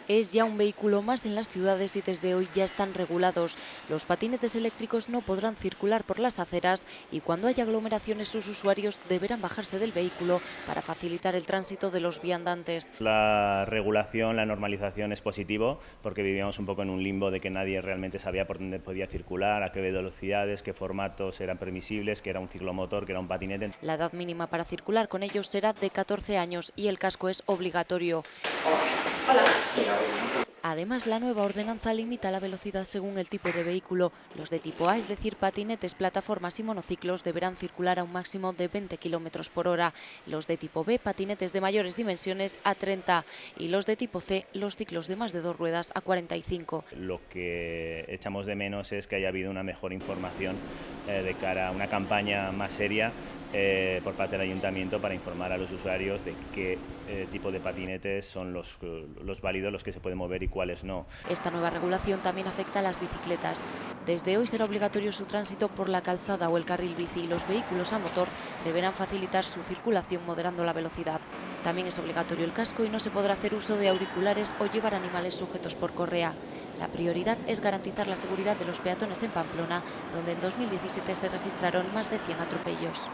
Es ya un vehículo más en las ciudades y desde hoy ya están regulados. Los patinetes eléctricos no podrán circular por las aceras y cuando haya aglomeraciones sus usuarios deberán bajarse del vehículo para facilitar el tránsito de los viandantes. La regulación, la normalización es positivo porque vivíamos un poco en un limbo de que nadie realmente sabía por dónde podía circular, a qué velocidades, qué formatos eran permisibles, que era un ciclomotor, que era un patinete. La edad mínima para circular con ellos será de 14 años y el casco es obligatorio. Además, la nueva ordenanza limita la velocidad según el tipo de vehículo. Los de tipo A, es decir, patinetes, plataformas y monociclos, deberán circular a un máximo de 20 km por hora. Los de tipo B, patinetes de mayores dimensiones, a 30. Y los de tipo C, los ciclos de más de 2 ruedas, a 45. Lo que echamos de menos es que haya habido una mejor información de cara a una campaña más seria por parte del Ayuntamiento para informar a los usuarios de qué tipo de patinetes son los válidos, los que se pueden mover y cuáles no. Esta nueva regulación también afecta a las bicicletas. Desde hoy será obligatorio su tránsito por la calzada o el carril bici y los vehículos a motor deberán facilitar su circulación moderando la velocidad. También es obligatorio el casco y no se podrá hacer uso de auriculares o llevar animales sujetos por correa. La prioridad es garantizar la seguridad de los peatones en Pamplona, donde en 2017 se registraron más de 100 atropellos.